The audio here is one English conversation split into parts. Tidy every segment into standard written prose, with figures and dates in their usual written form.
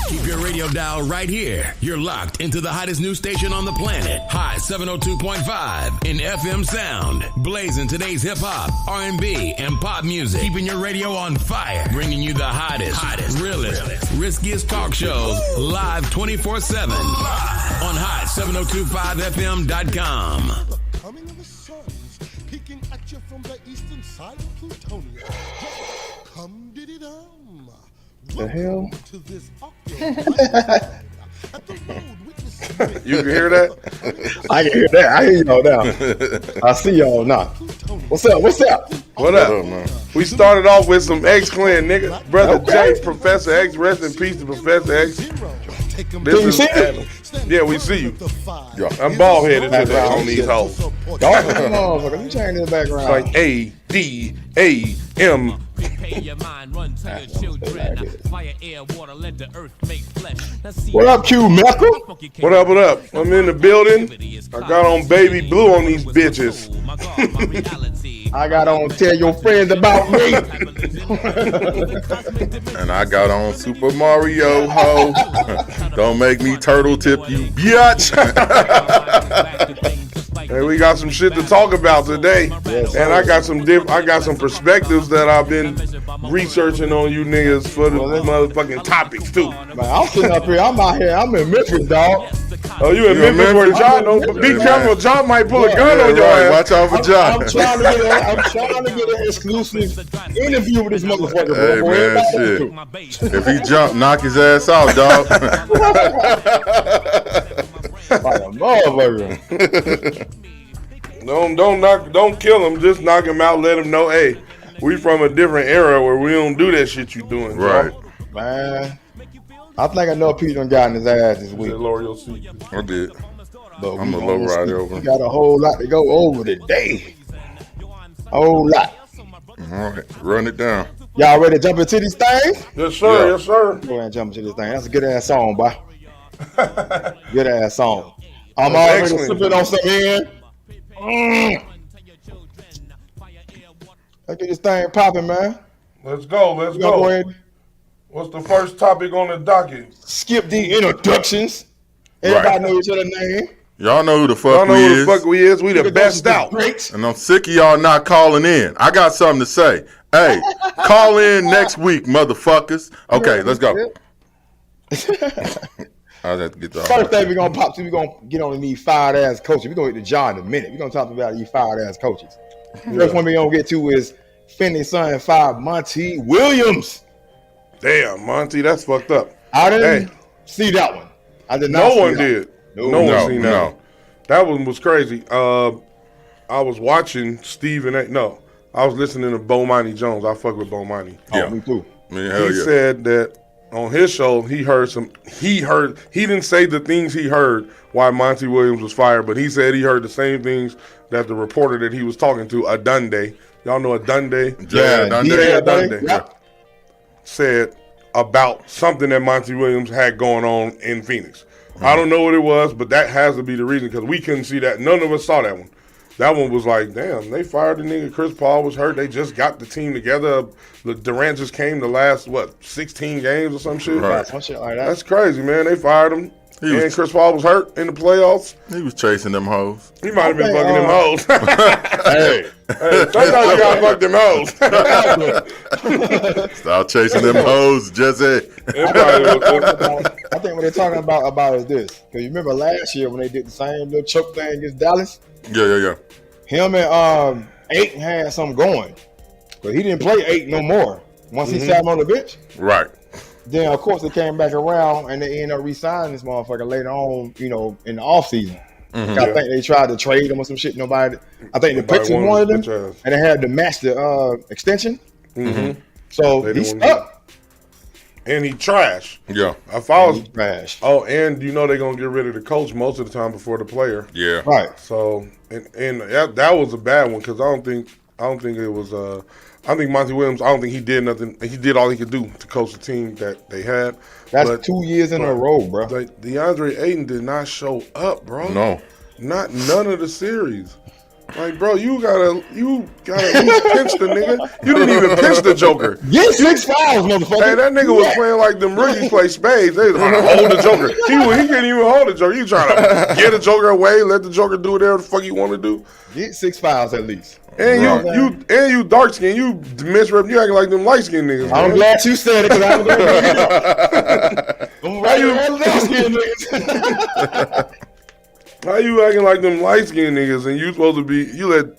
Keep your radio dial right here. You're locked into the hottest news station on the planet. Hot 702.5 in FM sound. Blazing today's hip-hop, R&B, and pop music. Keeping your radio on fire. Bringing you the hottest, realest, riskiest talk shows live 24/7 on hot7025fm.com. Coming of the suns, peeking at you from the eastern side of Plutonia. Come diddy-dum. The hell? To this at the road witness. You can hear that? I can hear that. I hear y'all now. I see y'all now. What's up? What up? Man? We started off with some X-Clan, nigga. Brother J, Professor X, rest in peace to Professor X. Can you see me? Yeah, we see you. Yeah. I'm bald-headed today on these hoes. Dog, motherfucker. You change this background. Like A-D-A-M. What up, Q Merkel? What up? I'm in the building. I got on baby blue on these bitches. I got on tell your friends about me. And I got on Super Mario, ho. Don't make me turtle tip you, bitch. Hey, we got some shit to talk about today, and I got some perspectives that I've been researching on you niggas for the motherfucking topics too. Man, I'm sitting up here. I'm out here. I'm in Memphis, dog. Oh, you in Memphis where John? Be careful, John might pull a gun on your ass. Watch out for John. I'm trying to get an exclusive interview with this motherfucker. Hey bro. man, shit. If he jump, knock his ass out, dog. Like a motherfucker. Don't kill him. Just knock him out. Let him know, hey, we from a different era where we don't do that shit you doing. Right, man. I think I know Pete done got in his ass this week. Lower your seat. I did. But I'm a low rider over. We got a whole lot to go over today. A whole lot. All right, run it down. Y'all ready to jump into these things? Yes, sir. Yeah. Yes, sir. Go ahead and jump into this thing. That's a good ass song, boy. Good ass song. I'm already sipping on some in. Let's get this thing popping, man. Let's go. Go ahead. What's the first topic on the docket? Skip the introductions. Everybody know each other's name. Y'all know who the fuck Y'all know we who is. the fuck we is. We the best out. Great. And I'm sick of y'all not calling in. I got something to say. Hey, call in next week, motherfuckers. Okay, let's go. I'll have to get the First thing we're gonna pop to, we're gonna get on these fired ass coaches. We're gonna get to John in a minute. We're gonna talk about these fired ass coaches. First one we're gonna get to is Finney's son fired Monte Williams. Damn, Monte, that's fucked up. I didn't see that one. I did not. No one did. No one seen that. No. That one was crazy. I was watching Stephen A. No, I was listening to Bomani Jones. I fuck with Bomani. Yeah. Me too. Man, hell He yeah. said that on his show, he didn't say the things he heard why Monte Williams was fired, but he said he heard the same things that the reporter that he was talking to, Adunde, y'all know Adunde? Yeah, Adunde. Yeah. Said about something that Monte Williams had going on in Phoenix. I don't know what it was, but that has to be the reason because we couldn't see that. None of us saw that one. That one was like, damn, they fired the nigga. Chris Paul was hurt. They just got the team together. Durant just came the last, 16 games or some shit? Right. Some shit like that. That's crazy, man. They fired him. And Chris Paul was hurt in the playoffs. He was chasing them hoes. He might have been fucking them hoes. Hey, Sometimes you gotta fuck them hoes. Stop chasing them hoes, Jesse. I think what they're talking about is this. Because you remember last year when they did the same little choke thing against Dallas? Yeah. Him and Ayton had something going. But he didn't play Ayton no more once he sat him on the bench. Right. Then, of course, they came back around and they ended up re-signing this motherfucker later on, in the offseason. I think they tried to trade him or some shit. I think the Pistons wanted him, and they had to match the extension. So They he's didn't stuck. And he trash. Yeah. If I was, He's trash. oh, and you know they're gonna get rid of the coach most of the time before the player. Yeah. Right. So and that was a bad one because I don't think it was. I think Monte Williams. I don't think he did nothing. He did all he could do to coach the team that they had. That's 2 years in a row, bro. Like DeAndre Ayton did not show up, bro. No. Not none of the series. Like, bro, you gotta at least pinch the nigga. You didn't even pinch the Joker. Get 6 fouls, motherfucker. Hey, that nigga was playing like them rookies play spades. They was trying to hold the Joker. He can't even hold the Joker. You trying to get a Joker away, let the Joker do whatever the fuck he want to do. Get 6 fouls at least. And you dark skin, you misrep, you acting like them light skin niggas. I'm glad you said it because I'm going to bring it up. I'm right you light skin niggas. How you acting like them light skinned niggas and you supposed to be you let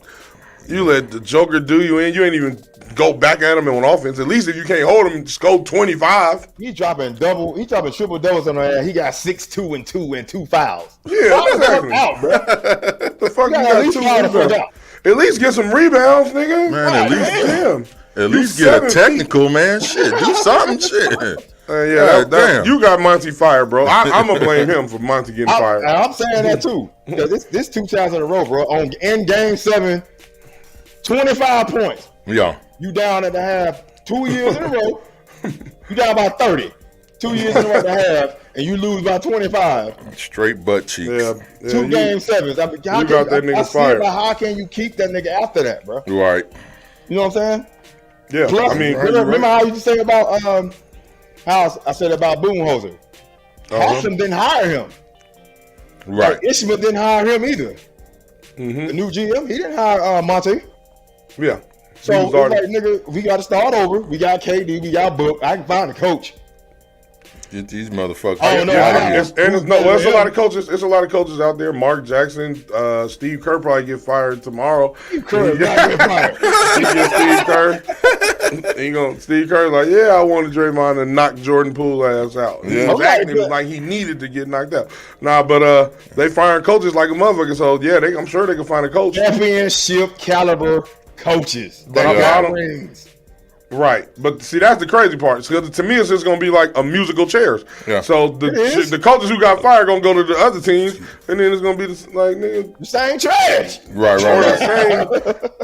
the Joker do you and you ain't even go back at him on offense. At least if you can't hold him, just go 25. He dropping triple doubles on the ass. He got 6, 2, and 2 and 2 fouls. Yeah, exactly. Out, bro. The fuck you got 2 rebounds? At least get some rebounds, nigga. Man, at least damn. Get a technical, man. Shit, do something, shit. Damn. You got Monte fired, bro. I'm gonna blame him for Monte getting fired. I'm saying that too. Because this 2 times in a row, bro. In game 7, 25 points. Yeah. You down at the half 2 years in a row. You down by 30. 2 years in a row at the half, and you lose by 25. Straight butt cheeks. Yeah, 2 game 7s. I mean, you got that nigga fired. How can you keep that nigga after that, bro? Right. You know what I'm saying? Yeah. Plus, I mean, remember how you say about how I said about Boomhoser? Haslam didn't hire him. Right. Like, Ishmael didn't hire him either. The new GM, he didn't hire Monte. Yeah. So it's like, nigga, we got to start over. We got KD, we got Book. I can find a coach. Get these motherfuckers. Oh, no, there's a lot of coaches. There's a lot of coaches out there. Mark Jackson, Steve Kerr probably get fired tomorrow. Steve Kerr get fired. He get Steve Kerr. Steve Kerr's like, yeah, I wanted Draymond to knock Jordan Poole ass out. Yeah, he was acting like he needed to get knocked out. Nah, but they firing coaches like a motherfucker. So yeah, I'm sure they can find a coach. Championship caliber coaches. But right, but see, that's the crazy part. Because to me, it's just gonna be like a musical chairs. Yeah. So the coaches who got fired gonna go to the other teams, and then it's gonna be like nigga, the same trash. Right.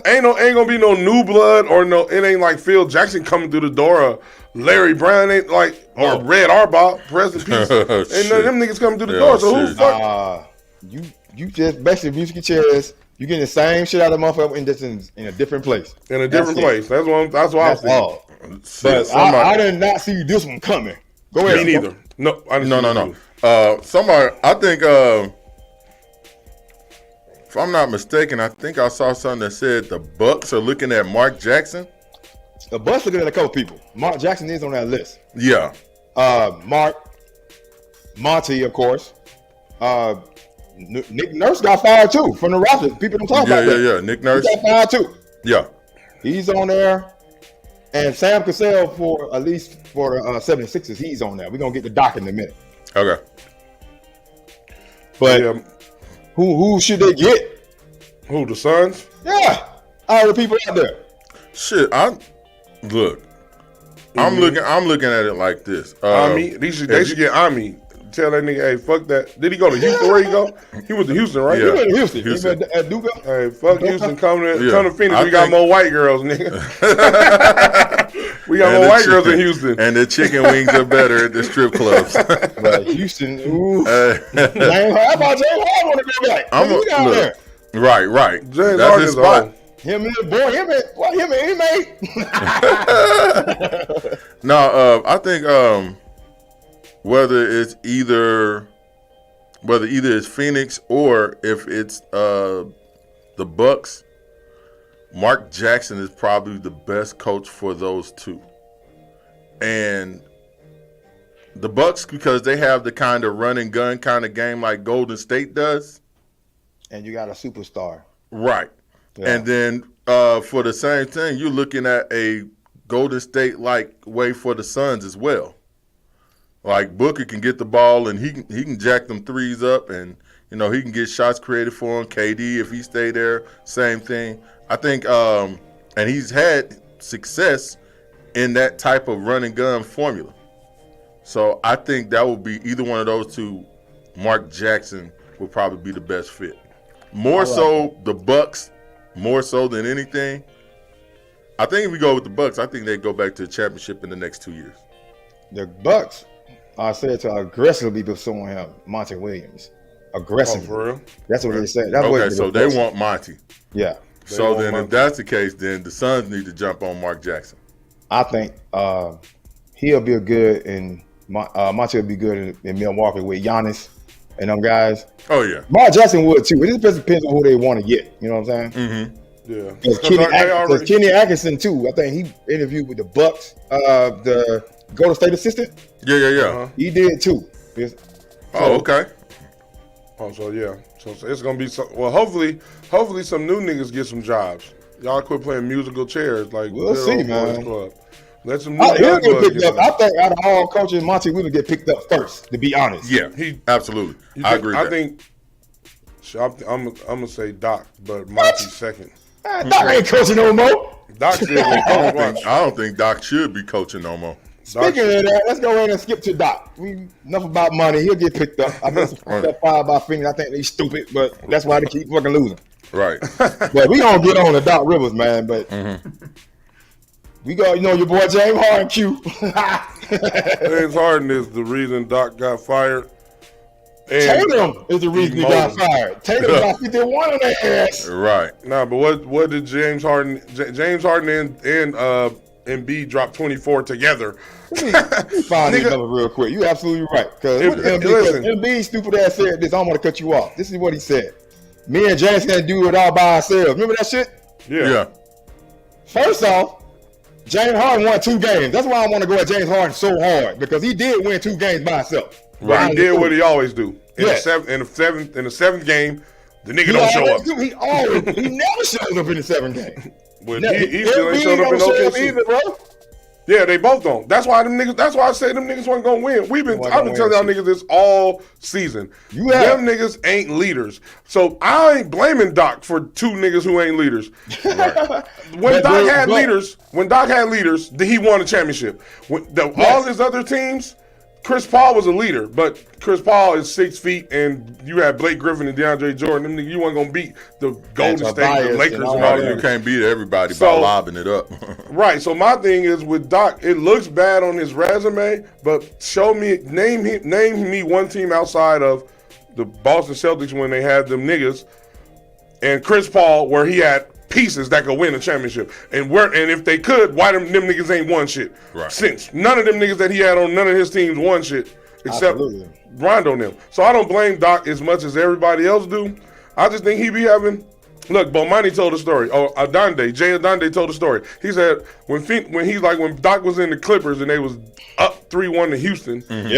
Ain't gonna be no new blood or no. It ain't like Phil Jackson coming through the door. Or Larry Brown ain't like or Red Auerbach, rest in peace. Ain't none of them niggas coming through the door. So who fuck? You just basically musical chairs. You getting the same shit out of the motherfucker in a different place. In a different place. That's what I was thinking. But I did not see this one coming. Go ahead. Me neither. No. Somebody, I think, if I'm not mistaken, I think I saw something that said the Bucks are looking at Mark Jackson. The Bucks looking at a couple people. Mark Jackson is on that list. Yeah. Monte, of course. Nick Nurse got fired too from the Raptors. People don't talk about that. Yeah. Nick Nurse got fired too. Yeah, he's on there, and Sam Cassell for at least for the 76ers, he's on there. We're gonna get the doc in a minute. Okay, but who should they get? Who, the Suns? Yeah, all the people out there. Shit, I'm looking at it like this. They should get Ami. Tell that nigga, hey, fuck that. Did he go to Houston? Where he go? He went to Houston, right? Yeah. He went to Houston. He went at Duke. Hey, fuck Houston. Come to Phoenix. We got more white girls, nigga. We got more white girls in Houston. And the chicken wings are better at the strip clubs. Right, Houston. Ooh. How about James Harden want to go back? I'm down there. Right. James That's his spot. Him and inmate. No, I think whether either it's Phoenix or if it's the Bucks, Mark Jackson is probably the best coach for those two. And the Bucks, because they have the kind of run and gun kind of game like Golden State does. And you got a superstar. Right. Yeah. And then for the same thing, you're looking at a Golden State-like way for the Suns as well. Like Booker can get the ball and he can jack them threes up, and he can get shots created for him. KD, if he stay there, same thing. I think, and he's had success in that type of run and gun formula. So I think that would be either one of those two. Mark Jackson would probably be the best fit. More so the Bucks, more so than anything. I think if we go with the Bucks, I think they go back to the championship in the next 2 years. The Bucks, I said to aggressively pursuing him, Monte Williams. aggressively. For real? That's what they said. That's okay, so they want Monte. Yeah. So then, if that's the case, then the Suns need to jump on Mark Jackson. I think he'll be good in Monte will be good in Milwaukee with Giannis and them guys. Oh yeah, Mark Jackson would too. It just depends on who they want to get. You know what I'm saying? Mm-hmm. Yeah. Because Kenny Atkinson too. I think he interviewed with the Bucks, the Golden State assistant. Yeah. He did too. Okay. So yeah. So it's gonna be hopefully some new niggas get some jobs. Y'all quit playing musical chairs like we'll see, man. Club. Let some new he'll get picked up. I think out of all coaches, Monte will get picked up first. To be honest. Yeah, absolutely. I agree. I think I'm gonna say Doc, but Monte's second. Doc ain't coaching no more. Doc still gonna coach. I don't think Doc should be coaching no more. Speaking of that, let's go ahead and skip to Doc. Enough about money. He'll get picked up. I guess that fired by Phoenix. I think they stupid, but that's why they keep fucking losing. Right. But we gonna get on to Doc Rivers, man. But we got, your boy James Harden, Q. James Harden is the reason Doc got fired. Tatum is the reason he got fired. Tatum got 51 on their ass. Right. Nah, but what did James Harden and Embiid drop 24 together? Find these numbers real quick. You absolutely right. Because Embiid stupid ass said this. I'm gonna cut you off. This is what he said. Me and James can't do it all by ourselves. Remember that shit? Yeah. First off, James Harden won 2 games. That's why I want to go at James Harden so hard, because he did win 2 games by himself. Right. He did what he always do. In the seventh game, the nigga don't show up. He never shows up in the 7th game. But he still ain't showed up in OKC either, bro. Yeah, they both don't. That's why I say them niggas weren't gonna win. I've been telling y'all niggas this all season. Them niggas ain't leaders. So I ain't blaming Doc for 2 niggas who ain't leaders. Right. When Doc had leaders, he won a championship. All his other teams, Chris Paul was a leader, but Chris Paul is 6 feet, and you had Blake Griffin and DeAndre Jordan. Them niggas, you weren't gonna beat the Golden State, the Lakers, and all that. You can't beat everybody by lobbing it up. Right. So my thing is with Doc, it looks bad on his resume, but name me one team outside of the Boston Celtics when they had them niggas, and Chris Paul where he had pieces that could win a championship, and if they could, why them niggas ain't won shit since. None of them niggas that he had on none of his teams won shit except Rondo and them. So I don't blame Doc as much as everybody else do. I just think he be having. Look, Bomani told a story. Jay Adande told a story. He said when Doc was in the Clippers and they was up 3-1 to Houston. He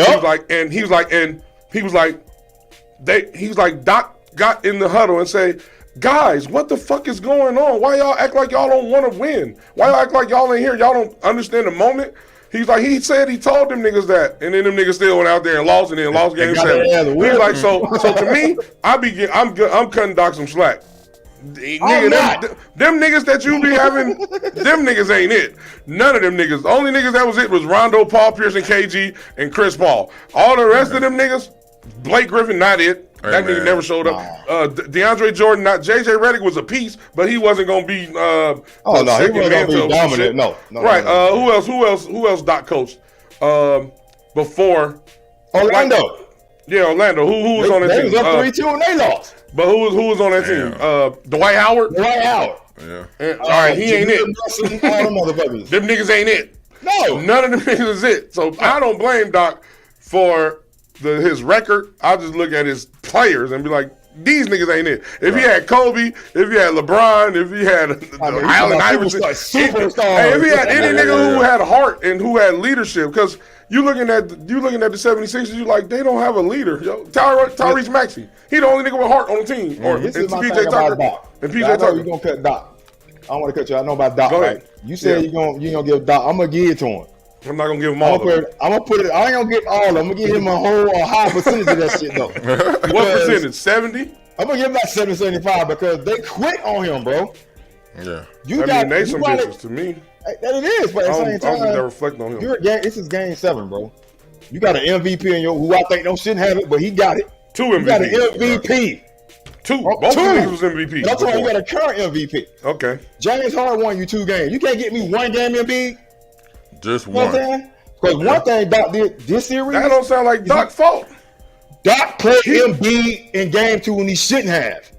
was like Doc got in the huddle and say, guys, what the fuck is going on? Why y'all act like y'all don't want to win? Why y'all act like y'all ain't here? Y'all don't understand the moment? He's like, he told them niggas that, and then them niggas still went out there and lost, and then lost game 7. He's like, so to me, I'm cutting Doc some slack. Nigga, them niggas that you be having, them niggas ain't it. None of them niggas. The only niggas that was it was Rondo, Paul Pierce, and KG, and Chris Paul. All the rest of them niggas, Blake Griffin, not it. That nigga never showed up. DeAndre Jordan, not JJ Redick was a piece, but he wasn't gonna be. He wasn't gonna be dominant. No. Right. Who else? Doc coached before Orlando. Orlando. Who was on that team? They was up 3-2 and they lost. But who was on that team? Dwight Howard. Yeah. All right, he ain't it. Them niggas ain't it. No. None of them niggas is it. So I don't blame Doc for his record. I just look at his players and be like, these niggas ain't it. If he had Kobe, if he had LeBron, if he had Allen Iverson, if he had any nigga who had heart and who had leadership, because you looking at the 76ers, you like, they don't have a leader. Yo, Tyrese Maxey, he the only nigga with heart on the team. Or this is my PJ Tucker. And PJ Tucker. You're gonna cut Doc. I don't want to cut you. I know about Doc. Right? You said you're gonna give Doc. I'm gonna give it to him. I'm not gonna give him all. I'm gonna put it. I ain't gonna give all of them. I'm gonna give him a high percentage of that shit though. What percentage? 70? I'm gonna give him like 75 because they quit on him, bro. Yeah. They some bitches to me. That it is, but at the same time, I don't think they reflect on him. This is game 7, bro. You got an MVP in who I think shouldn't have it, but he got it. 2 MVPs. You got an MVP. 2. Both niggas was MVP. That's why you got a current MVP. Okay. James Harden won you 2 games. You can't get me 1 game MVP. Just one. Because one thing Doc did this series. That don't sound like Doc's fault. Doc played Embiid in game 2 when he shouldn't have.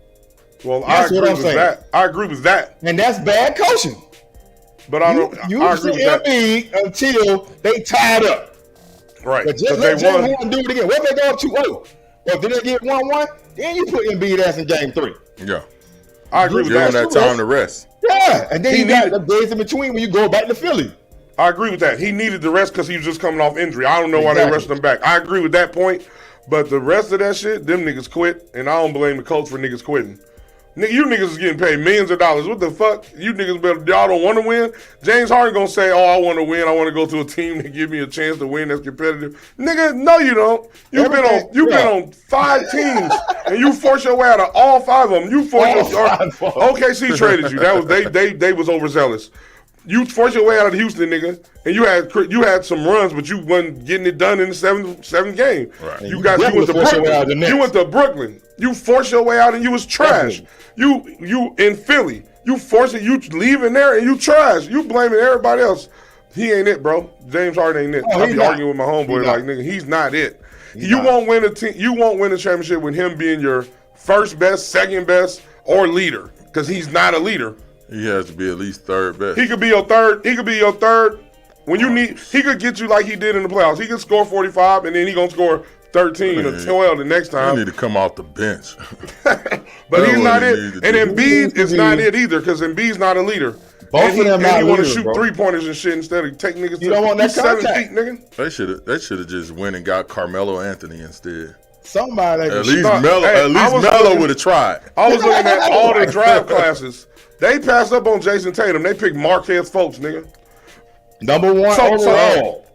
Well, I agree with that. I agree with that. And that's bad coaching. But I agree with that. Embiid until they tied up. Right. But just let James Harden do it again. What if they go up 2-0? Or if they get 1-1, then you put Embiid ass in game 3. Yeah. I agree with that. That time to rest. Yeah. And then you got the days in between when you go back to Philly. I agree with that. He needed the rest because he was just coming off injury. I don't know why they rushed him back. I agree with that point. But the rest of that shit, them niggas quit. And I don't blame the coach for niggas quitting. You niggas is getting paid millions of dollars. What the fuck? You niggas y'all don't want to win? James Harden gonna say, oh, I want to win. I want to go to a team that give me a chance to win that's competitive. Nigga, no you don't. You've been on 5 teams and you forced your way out of all 5 of them. You forced OKC traded you. That was they was overzealous. You forced your way out of Houston, nigga, and you had some runs, but you wasn't getting it done in the seventh game. Right. You went to Brooklyn. You went to Brooklyn. You forced your way out and you was trash. You in Philly. You forced it. You leaving there and you trash. You blaming everybody else. He ain't it, bro. James Harden ain't it. I'll be arguing with my homeboy like, nigga, he's not it. You won't win a championship with him being your first best, second best, or leader, because he's not a leader. He has to be at least third best. He could be your third. When you need, he could get you like he did in the playoffs. He could score 45, and then he gonna score 13 or 12 the next time. He need to come off the bench. But he's not it. And Embiid is not it either, because Embiid's not a leader. Both of them and he want to shoot bro. 3-pointers and shit instead of take niggas. You don't want that 7 contact. feet, nigga. They should have just went and got Carmelo Anthony instead. Somebody at least Melo would have tried. I was looking at all the draft classes. They passed up on Jason Tatum. They picked Marquez Fultz, nigga. Number 1 overall.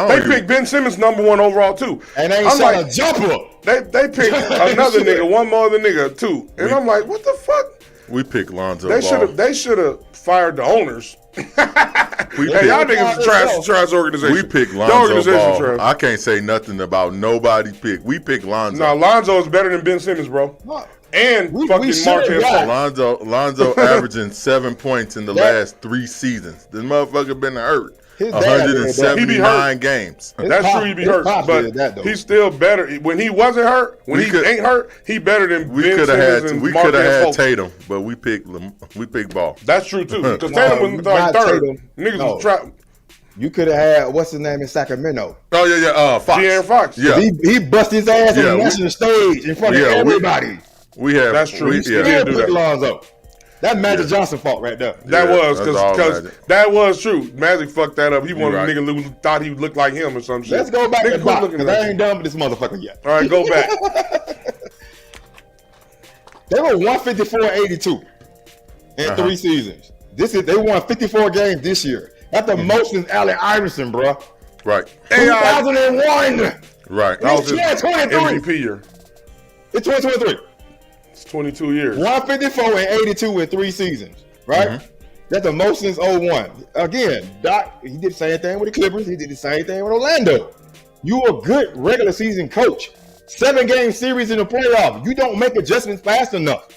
They picked Ben Simmons number 1 overall too. And they ain't shot a jumper. They picked another nigga, one more other nigga too. And I'm like, what the fuck? We picked Lonzo Ball. They should have fired the owners. Y'all niggas is trash organization. We picked Lonzo Ball. Trash. I can't say nothing about nobody pick. We picked Lonzo. No, Lonzo is better than Ben Simmons, bro. And fucking Marquez Fultz. Lonzo averaging 7 points in the last 3 seasons. This motherfucker been hurt. 179 games. That's true, he be hurt. But he's still better. When he wasn't hurt, ain't hurt, he better than Ben Simmons and Marquez Fultz. We could have had Tatum, but we picked Ball. That's true, too. Because Tatum was like third. Niggas was trapped. You could have had, what's his name in Sacramento? Oh, yeah. Fox. De'Aaron Fox. Yeah. He busted his ass on the national stage in front of everybody. That's true. He did do that. Lonzo. That's Magic Johnson fault right there. That was because that was true. Magic fucked that up. He wanted a nigga who thought he looked like him or some shit. Let's go back to Doc, because I ain't done with this motherfucker yet. All right, go back. They were 154-82 in 3 seasons. They won 54 games this year. That's the most since Allen Iverson, bro. Right. 2001. Right. That was his MVP year. It's 2023. 22 years. 154-82 in 3 seasons, right? Mm-hmm. That's the most since 01. Again, Doc, he did the same thing with the Clippers. He did the same thing with Orlando. You a good regular season coach. 7-game series in the playoffs. You don't make adjustments fast enough.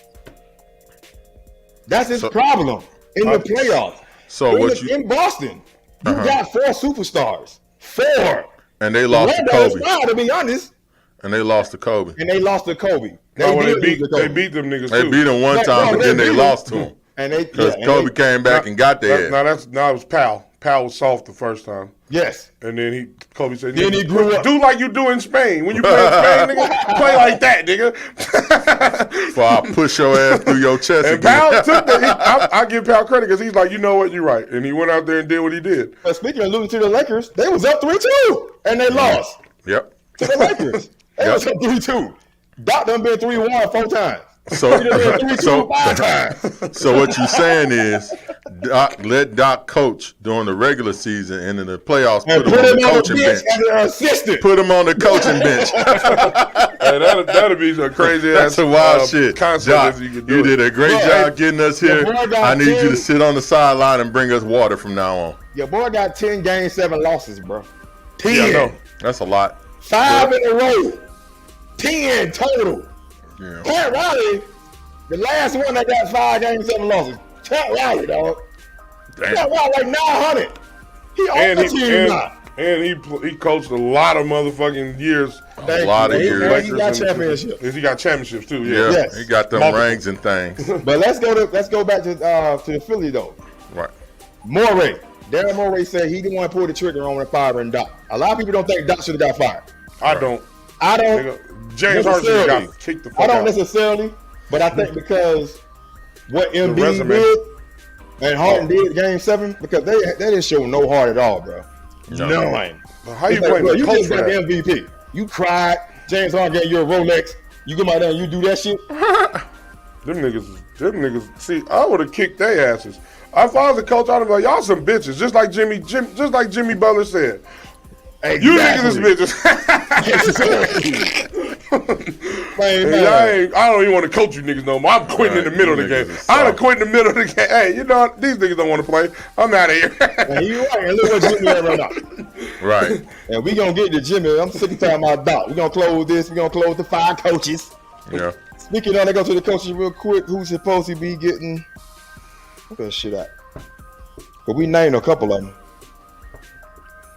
That's his problem in the playoffs. So in Boston, you got 4 superstars. 4. And they lost to Kobe. 5, to be honest. And they lost to Kobe. They beat them niggas They beat them one time, but then they lost to him. Because Kobe came back and got their ass. Now it was Powell. Powell was soft the first time. Yes. And then Kobe said, then he grew up. Do like you do in Spain. When you play in Spain, nigga, play like that, nigga. Before I push your ass through your chest and again. Powell took that. I give Powell credit because he's like, you know what, you're right. And he went out there and did what he did. But speaking of losing to the Lakers, they was up 3-2. And they lost. Yep. To the Lakers. They was up 3-2. Doc done been 3-1 4 times. So what you're saying is let Doc coach during the regular season and in the playoffs put him on the coaching bench. As an assistant. Put him on the coaching bench. Hey, that'd be a crazy That's a wild shit. Doc, you did a great job getting us here. I need you to sit on the sideline and bring us water from now on. Your boy got 10 games, 7 losses, bro. 10. Yeah, no, that's a lot. 5 in a row. 10 total. Yeah. Pat Riley, the last one that got 5 games, 7 losses. Pat Riley, dog. Pat Riley like 900. He on the team now. And he coached a lot of motherfucking years. A lot of years. He got championships. He got championships too. Yeah, Yes. he got them rings and things. But let's go back to the Philly though. Right. Morey. Daryl Morey said he didn't want to pull the trigger on firing Doc. A lot of people don't think Doc should have got fired. I don't. James Harden should have got kicked the fuck out. I don't necessarily, but I think because what Embiid did and Harden did Game 7, because they didn't show no heart at all, bro. No. How you playing the coach for that? MVP. You cried. James Harden gave you a Rolex. You come out there and you do that shit. Them niggas. See, I would have kicked their asses. If I was a coach, I'd have been like, y'all some bitches, just like Jimmy Butler said. Exactly. You niggas is bitches. Man. I don't even want to coach you niggas no more. I'm quitting in the middle of the game. I'm gonna quit in the middle of the game. Hey, you know what? These niggas don't want to play. I'm out of here. And you right. And look what Jimmy at right now. Right. And we gonna get to Jimmy. I'm sick of talking about Doc. We gonna close this. We gonna close the 5 coaches. Yeah. Speaking of, they go to the coaches real quick. Who's supposed to be getting? Look that shit out. But we named a couple of them.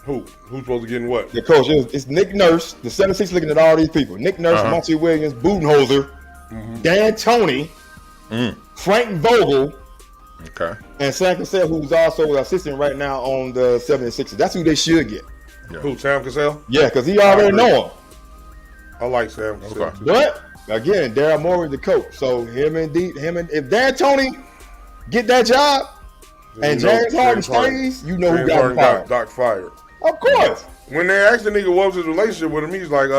Who's supposed to get in what? The coach it's Nick Nurse. The 76 looking at all these people. Nick Nurse, Monte Williams, Budenholzer, Dan Toney, Frank Vogel, and Sam Cassell, who's also an assistant right now on the 76ers. That's who they should get. Yeah. Who, Sam Cassell? Yeah, because he already know him. I like Sam Cassell. Okay. But again, Daryl Morey the coach. So him and if Dan Toney get that job and James Harden stays, you know who got fired. Doc fired. Of course. When they asked the nigga what was his relationship with him, he's like,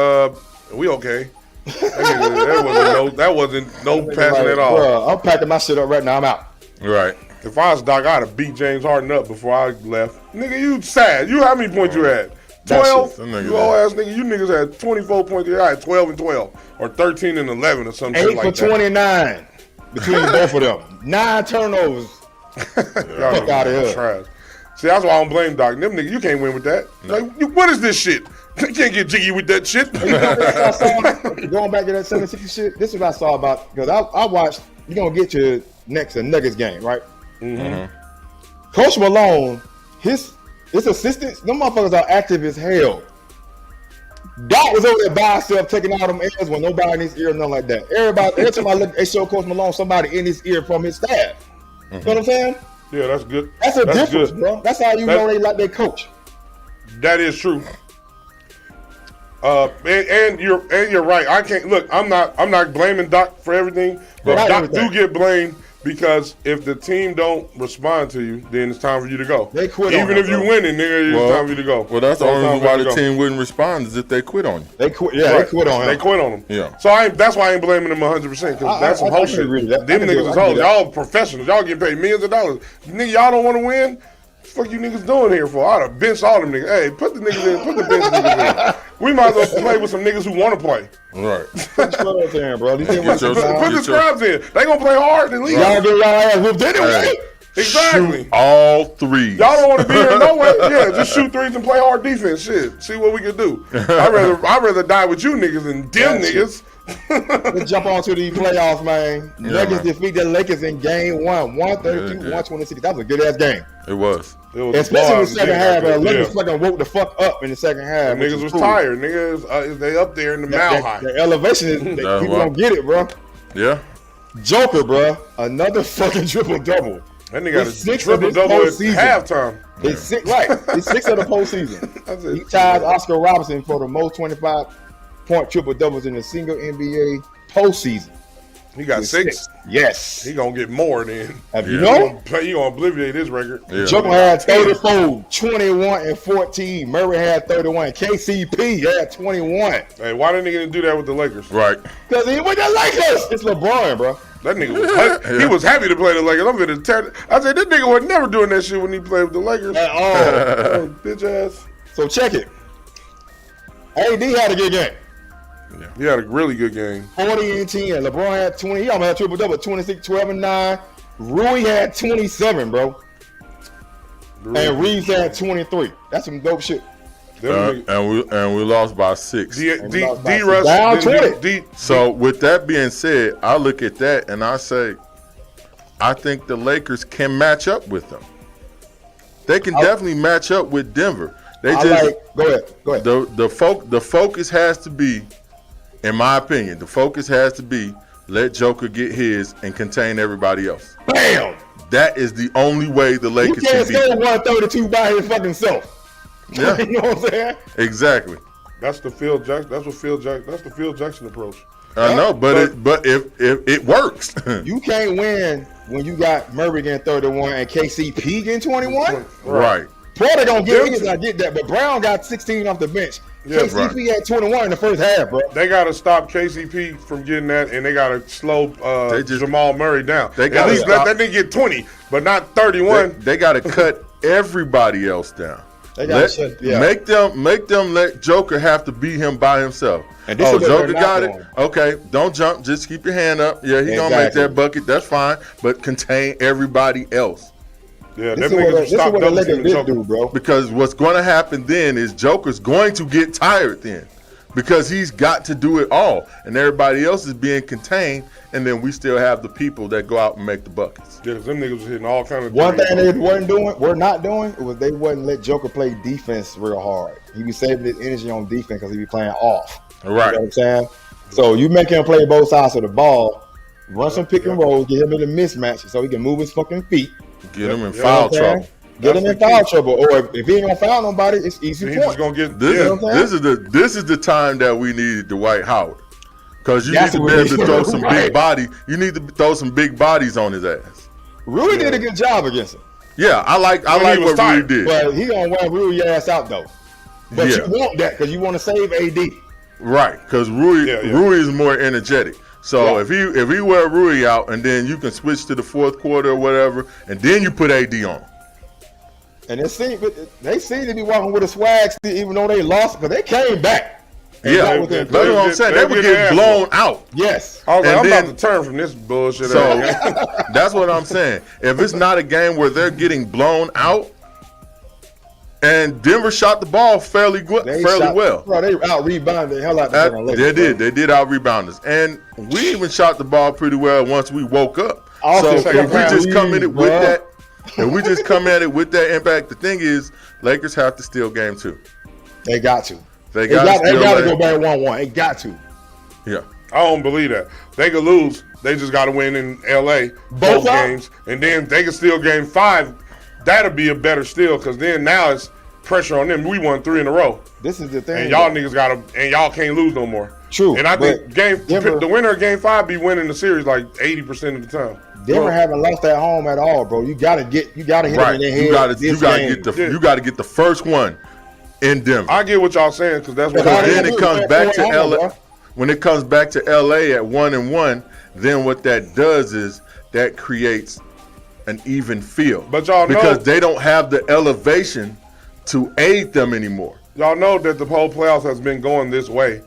we okay. That wasn't no passing at all. Bruh, I'm packing my shit up right now. I'm out. Right. If I was Doc, I'd have beat James Harden up before I left. Nigga, you sad. You how many points you had? 12? You old ass nigga. You niggas had 24 points. I had 12 and 12. Or 13 and 11 or something like that. 8 for 29 between both of them. 9 turnovers. Fuck out of here. Trash. See, that's why I don't blame Doc. Them niggas, you can't win with that. No. Like, what is this shit? You can't get jiggy with that shit. Going back to that 76 shit, this is what I saw about, because I watched, you're going to get to next a Nuggets game, right? Mm-hmm. Coach Malone, his assistants, them motherfuckers are active as hell. Doc was over there by himself taking all them airs when nobody in his ear, nothing like that. Every time I look, they show Coach Malone somebody in his ear from his staff. Mm-hmm. You know what I'm saying? Yeah, that's good. That's a difference, bro. That's how you know they like their coach. That is true. And you're right. I can't look. I'm not blaming Doc for everything, but Doc do get blamed because if the team don't respond to you, then it's time for you to go. They quit. Even if you winning, nigga, it's time for you to go. Well, that's the only reason why the team wouldn't respond is if they quit on you. They quit. Yeah, They quit on him. They quit on him. Yeah. So that's why I ain't blaming them 100% because that's some whole shit. Them niggas is hoes. Y'all professionals. Y'all get paid millions of dollars. Nigga, y'all don't want to win. What the fuck you niggas doing here for? I'd have benched all them niggas. Hey, put the niggas in. Put the bench niggas in. We might as well play with some niggas who want to play. Right. Put the scrubs in, bro. Put the scrubs in. They gonna play hard and leave. Y'all get y'all ass whooped anyway. Exactly. Shoot all threes. Y'all don't want to be here no way. Yeah, just shoot threes and play hard defense. Shit. See what we can do. I'd rather die with you niggas than them niggas. Let's jump on to the playoffs, man. Nuggets defeat the Lakers in game 1, 132-126. That was a good ass game. It was. Especially in the second half. The Lakers fucking woke the fuck up in the second half. Niggas was tired. Niggas, they up there in the mile high. The elevation is people don't get it, bro. Yeah. Joker, bro. Another fucking triple double. That nigga got a triple double at halftime. It's 6, right? It's 6 of the postseason. He ties Oscar Robertson for the most 25-point triple doubles in a single NBA postseason. He got 6? Yes. He gonna get more then. You know? He gonna obliviate his record. Yeah. Joker had 34, 21, and 14. Murray had 31. KCP had 21. Hey, why didn't he do that with the Lakers? Right. Because he with the Lakers. It's LeBron, bro. That nigga was he was happy to play the Lakers. I'm gonna tear. I said this nigga was never doing that shit when he played with the Lakers. At all. Oh, bitch ass. So check it. AD had a good game. Yeah. He had a really good game. 40 and 10. LeBron had 20. He almost had triple double. 26, 12, and 9. Rui had 27, bro. And Reeves had 23. That's some dope shit. And we lost by 6. Down 20. So with that being said, I look at that and I say, I think the Lakers can match up with them. They can definitely match up with Denver. Go ahead. The focus has to be, in my opinion, let Joker get his and contain everybody else. Bam! That is the only way the Lakers can beat. You can't score 132 by his fucking self. Yeah. You know what I'm saying? Exactly. That's the Phil Jackson. That's the Phil Jackson approach. I know, but if it works, you can't win when you got Murray getting 31 and KCP getting 21. Right. Porter don't get it. I get that, but Brown got 16 off the bench. Yeah, KCP had 21 in the first half, bro. They got to stop KCP from getting that, and they got to slow Jamal Murray down. At least let that nigga get 20, but not 31. They got to cut everybody else down. They got make them let Joker have to beat him by himself. And Joker got it. Okay, don't jump. Just keep your hand up. Yeah, he gonna make that bucket. That's fine. But contain everybody else. Yeah, this is what the Lakers do, bro. Because what's going to happen then is Joker's going to get tired then, because he's got to do it all, and everybody else is being contained, and then we still have the people that go out and make the buckets. Yeah, because them niggas was hitting all kind of. One thing they we're not doing was they wouldn't let Joker play defense real hard. He be saving his energy on defense because he be playing off. Right. You know what I'm saying? So you make him play both sides of the ball, run some pick and rolls, get him in a mismatch so he can move his fucking feet. Get him in foul trouble. Get him in foul trouble. Or if he ain't gonna foul nobody, it's easy point. Just gonna get this is the time that we needed Dwight Howard. Because you need to be able to throw some big body. You need to throw some big bodies on his ass. Rui did a good job against him. Yeah, I like what Rui did. But he gonna wear Rui ass out though. But you want that because you want to save AD. Right, because Rui is more energetic. So if he wear Rui out and then you can switch to the fourth quarter or whatever, and then you put AD on. And they seem to be walking with a swag still, even though they lost, because they came back. Yeah, that's what I'm saying. They were getting blown out. Yes. I was like, I'm about to turn from this bullshit. So that's what I'm saying. If it's not a game where they're getting blown out, and Denver shot the ball fairly well. Bro, they out-rebounded the hell out of them. They did out-rebound us. And we even shot the ball pretty well once we woke up. So if we just come at it with that, impact, the thing is, Lakers have to steal game 2. They got to. They got to go back 1-1. They got to. Yeah. I don't believe that. They could lose. They just got to win in L.A. both games. And then they can steal game 5. That'll be a better steal because then now it's pressure on them. We won 3 in a row. This is the thing. And y'all niggas y'all can't lose no more. True. And I think the winner of game 5 be winning the series like 80% of the time. Denver haven't lost at home at all, bro. You gotta hit them in their head. You gotta get the first one in Denver. I get what y'all saying because that's what. Then it comes back to LA. When it comes back to LA at 1-1, then what that does is that creates an even feel. But y'all know, because they don't have the elevation to aid them anymore. Y'all know that the whole playoffs has been going this way.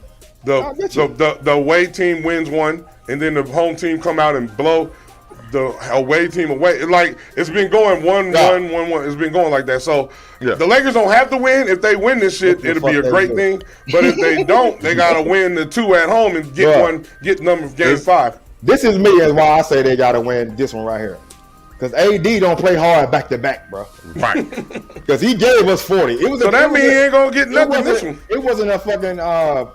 The away team wins one, and then the home team come out and blow the away team away. Like it's been going 1-1. It's been going like that. So the Lakers don't have to win. If they win this shit, it'll be a great thing. But if they don't, they gotta win the 2 at home and get number game 5. This is me, and why I say they gotta win this one right here. Because AD don't play hard back to back, bro. Right. Because he gave us 40. He ain't gonna get nothing this one. It wasn't a fucking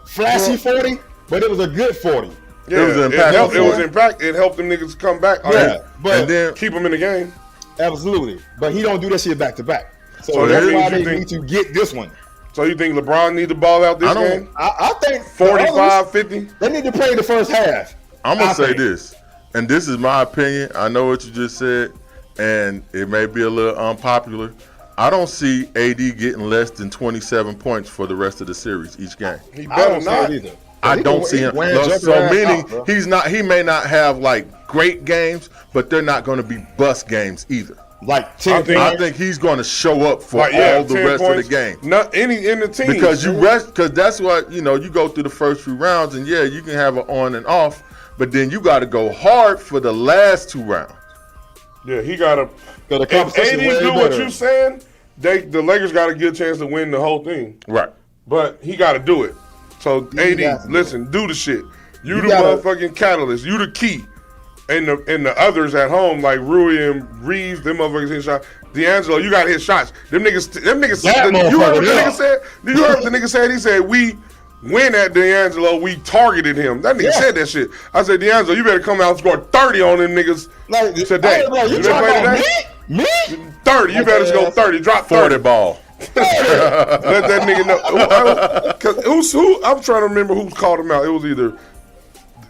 flashy 40, but it was a good 40. Yeah, it was impactful. It helped them niggas come back. And then keep them in the game. Absolutely. But he don't do that shit back to back. So that's why they need to get this one. So you think LeBron need the ball out this game? I think 45, 50? They need to play the first half. I'm going to say this, and this is my opinion. I know what you just said, and it may be a little unpopular. I don't see AD getting less than 27 points for the rest of the series each game. He better not. Either. I don't see him. So meaning he may not have like great games, but they're not going to be bust games either. Like 10 points. I think he's going to show up for all the rest of the game. Not any in the team because that's what you go through the first few rounds, and you can have an on and off, but then you got to go hard for the last 2 rounds. Yeah, he got to. If AD do what you saying, the Lakers got a good chance to win the whole thing. Right. But he got to do it. So AD, listen, do the shit. You the motherfucking catalyst. You the key. and the others at home, like Rui and Reeves, them motherfuckers hitting shots. D'Angelo, you gotta hit shots. Them niggas said. You heard what the nigga said? You heard what the nigga said? He said we win at D'Angelo. We targeted him. That nigga said that shit. I said, D'Angelo, you better come out and score 30 on them niggas today. You talking about me? 30. You better go 30. Drop 30 ball. Let that nigga know. Who? I'm trying to remember who called him out. It was either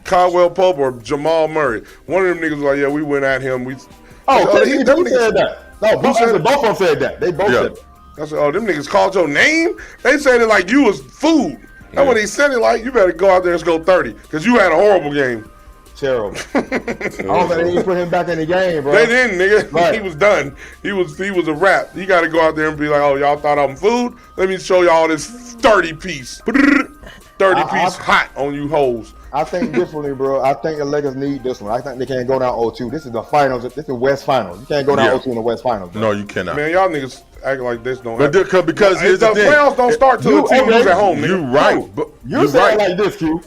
Caldwell Pope or Jamal Murray. One of them niggas was like, yeah, we went at him. He said that. No, both of them said that. They both said it. I said, oh, them niggas called your name? They said it like you was food. That's what he said it like. You better go out there and go 30 because you had a horrible game. Terrible. I don't think they even put him back in the game, bro. They didn't, nigga. Right. He was done. He was a wrap. You got to go out there and be like, oh, y'all thought I'm food? Let me show y'all this 30-piece. 30-piece hot on you hoes. I think differently, bro. I think the Lakers need this one. I think they can't go down 0-2. This is the finals. This is the West Finals. You can't go down 0-2 in the West Finals. Bro. No, you cannot. Man, y'all niggas acting like this don't happen. Because here's the thing. Playoffs don't start till the team lose at home, nigga. You're right. But you're saying like this, Q.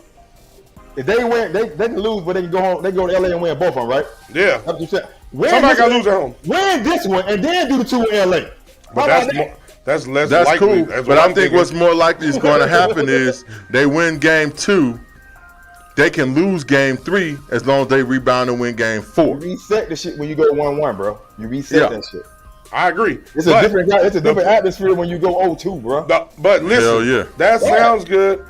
If they win, they can lose, but they can go home. They go to LA and win both of them, right? Yeah. That's what you said. Somebody got to lose at home. Win this one and then do the 2 in LA. But that's less likely. Cool. But I think what's more likely is going to happen is they win game 2. They can lose game 3 as long as they rebound and win game 4. You reset the shit when you go 1-1, bro. You reset that shit. I agree. It's a different atmosphere when you go 0-2, bro. But listen, that sounds good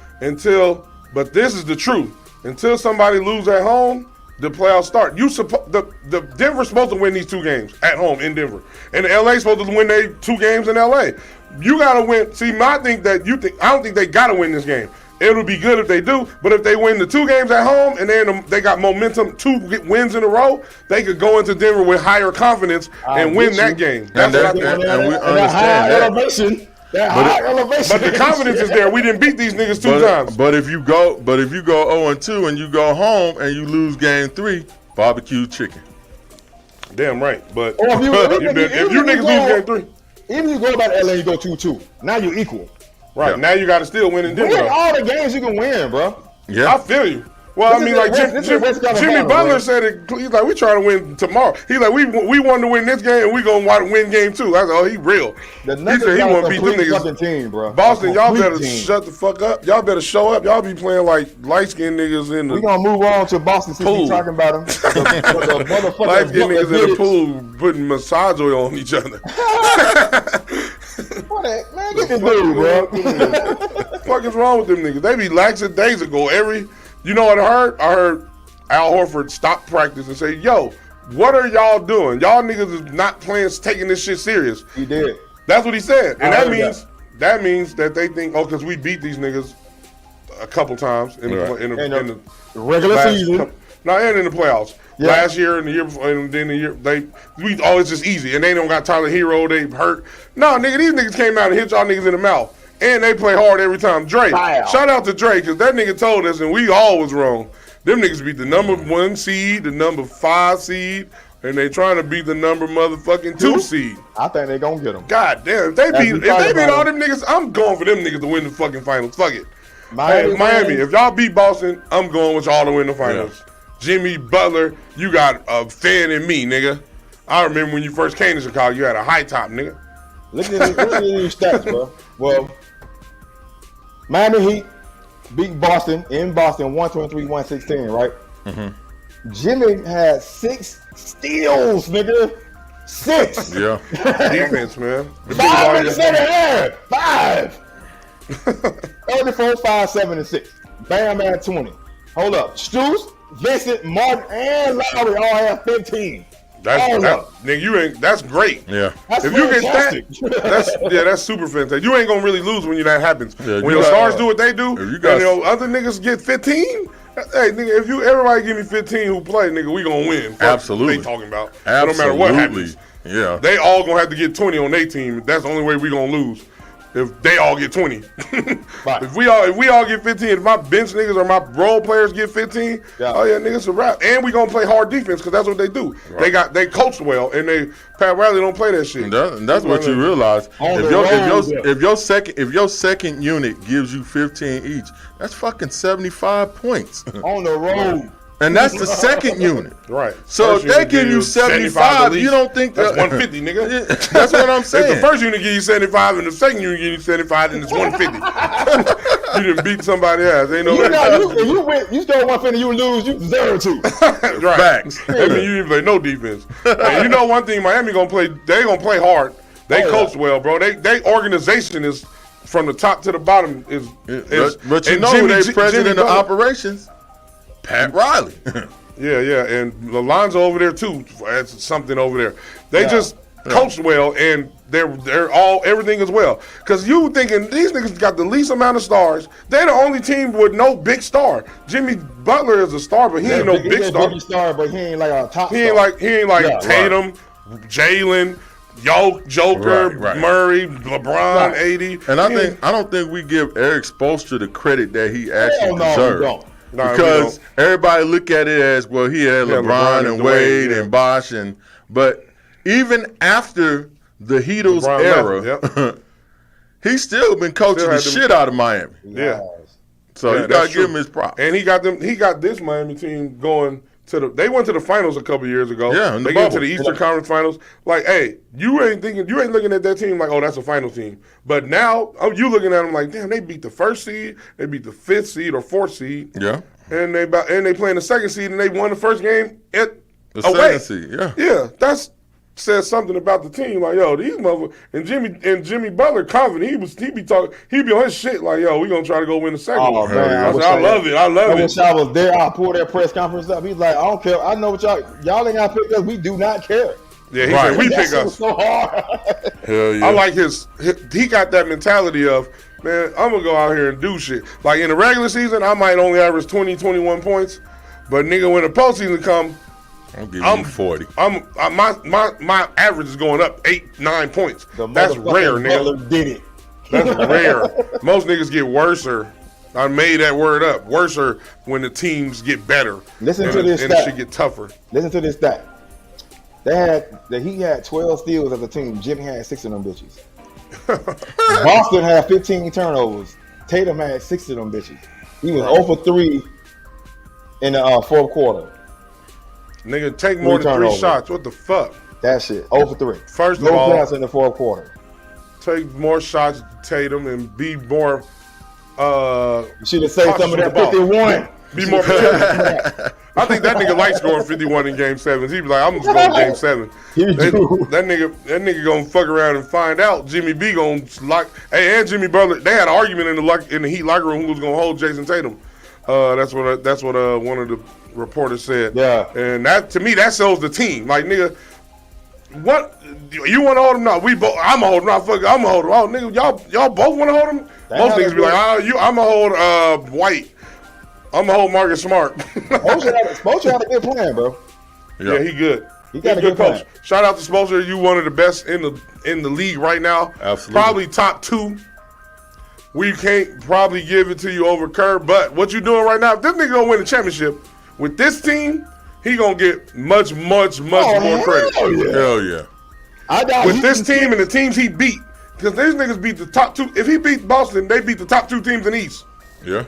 but this is the truth. Until somebody lose at home, the playoffs start. The Denver's supposed to win these 2 games at home in Denver, and the LA's supposed to win their 2 games in LA. You gotta win. See, I don't think they gotta win this game. It'll be good if they do, but if they win the 2 games at home and then they got momentum, 2 wins in a row, they could go into Denver with higher confidence and win that game. That's what I think. And we understand that. Elevation. But the confidence is there. We didn't beat these niggas 2 times. But if you go 0-2 and you go home and you lose game 3, barbecue chicken. Damn right. But if you niggas lose game 3, even if you go about LA, you go 2-2. Now you're equal. Right, now you got to still win in Denver. Win all the games you can win, bro. Yeah, I feel you. Well, I mean, like Jimmy Butler said it. He's like, we trying to win tomorrow. He's like, we wanted to win this game, and we gonna win game 2. I said, oh, he real. He said he want to beat them niggas. Team, bro. Boston, y'all better shut the fuck up. Y'all better show up. Y'all be playing like light skinned niggas in the. We gonna move on to Boston since we talking about them. Light skinned niggas in the pool putting massage oil on each other. Man, get this dude, bro. What the fuck is wrong with them niggas? They be laxing days ago. You know what I heard? I heard Al Horford stop practice and say, yo, what are y'all doing? Y'all niggas is not taking this shit serious. He did. That's what he said. And that means that they think, because we beat these niggas a couple times in the regular season. And in the playoffs. Yeah. Last year and the year before, and then the year we always just easy, and they don't got Tyler Hero. They hurt. No, nigga, these niggas came out and hit y'all niggas in the mouth, and they play hard every time. Dre, shout out to Dre, because that nigga told us, and we all was wrong. Them niggas beat the number 1 seed, the number 5 seed, and they trying to beat the number motherfucking 2 seed. I think they gonna get them. God damn, if they beat all them niggas, I'm going for them niggas to win the fucking finals. Fuck it. Miami, if y'all beat Boston, I'm going with y'all to win the finals. Yeah. Jimmy Butler, you got a fan in me, nigga. I remember when you first came to Chicago, you had a high top, nigga. Look at these stats, bro. Well, Miami Heat beat Boston in Boston 123-116, right? Mm-hmm. Jimmy had 6 steals, nigga. 6. Yeah. Defense, man. 5 in the second half. 5. 34, 5, 7, and 6. Bam had 20. Hold up. Strus, Vincent, Martin, and Lowry all have 15. That's great. Yeah. That's if fantastic. You get that's super fantastic. You ain't gonna really lose when that happens. Yeah, when your stars do what they do, and other niggas get 15. Hey, nigga, if everybody give me 15 who play, nigga, we gonna win. Absolutely. They talking about. Absolutely. No matter what happens. Yeah. They all gonna have to get 20 on their team. That's the only way we gonna lose. If they all get 20. If we all get 15, if my bench niggas or my role players get 15, niggas, it's a wrap. And we gonna play hard defense because that's what they do. Right. They coach well, and Pat Riley don't play that shit. And that's what you realize. If your second unit gives you 15 each, that's fucking 75 points on the road. And that's the second unit. Right. So if they give you 75, you don't think that's 150, nigga. That's what I'm saying. If the first unit give you 75 and the second unit give you 75, then it's 150. You didn't beat somebody else. Ain't no you score 150, you lose, you deserve to. Right. Facts. I mean, you didn't play no defense. And you know one thing, Miami gonna play. They gonna play hard. They coach well, bro. They organization is from the top to the bottom. But you know Jimmy, they president of operations. Pat Riley. Yeah, and Alonzo over there too. That's something over there. They just coach well, and they're all everything is well. Cause you thinking these niggas got the least amount of stars. They're the only team with no big star. Jimmy Butler is a star, but he ain't no big star. Big star, but he ain't like a top. He ain't like Tatum, Jalen. Joker, Murray, LeBron, 80. And I don't think we give Eric Spoelstra the credit that he actually deserves. Because everybody look at it as, well, he had LeBron and Wade and Bosh, but even after the Heatles era, he's still been coaching the shit out of Miami. Yeah. So you gotta give him his props. And he got this Miami team going they went to the finals a couple years ago. Yeah, they got to the Eastern Conference Finals. Like, hey, you ain't looking at that team like, oh, that's a final team. But now you looking at them like, damn, they beat the first seed, they beat the 5th seed or 4th seed. Yeah. And they playing the 2nd seed and they won the first game at the away. 2nd seed. Yeah. Yeah, that's says something about the team. Like, yo, these motherfuckers and Jimmy Butler confident. He be on his shit like, yo, we gonna try to go win the second. Oh man, I love it. I wish I was there. I'll pull that press conference up. He's like, I don't care. I know what y'all ain't gotta pick us. We do not care. Yeah, he said we pick us. So hard. Hell yeah. I like he got that mentality of, man, I'm gonna go out here and do shit. Like in the regular season, I might only average 20, 21 points, but nigga, when the postseason come, I'm 40. My average is going up 8, 9 points. That's rare, nigga. Did it. That's rare. Most niggas get worser. I made that word up. Worser when the teams get better. Listen to this stat. And it should get tougher. Listen to this stat. He had 12 steals as a team. Jimmy had 6 of them bitches. Boston had 15 turnovers. Tatum had 6 of them bitches. He was 0 for 3 in the 4th quarter. Nigga, take more than 3 shots. What the fuck? That shit. 0 for 3. First of all, points in the 4th quarter. Take more shots, Tatum, and be more. You should have saved some of that 51. Be more. I think that nigga likes scoring 51 in Game 7. He be like, I'm just going Game 7. That nigga gonna fuck around and find out. Jimmy B gonna lock. Hey, and Jimmy Butler. They had an argument in the Heat locker room who was gonna hold Jason Tatum. That's what one of the reporters said. Yeah. And that, to me, that shows the team. Like, nigga, what you want to hold him? No, we both. I'm gonna hold him. I'm gonna hold him. Oh, nigga, y'all both want to hold him? Most niggas be like, I'm gonna hold White. I'm gonna hold Marcus Smart. Spoelstra had a good plan, bro. Yeah, he good. He got He's a good coach. plan. Shout out to Spoelstra. You one of the best in the league right now. Absolutely. Probably top 2. We can't probably give it to you over Kerr, but what you doing right now? If this nigga gonna win the championship with this team, he gonna get much more credit. Hell yeah. With this team and the teams he beat, because these niggas beat the top 2. If he beat Boston, they beat the top 2 teams in the East. Yeah.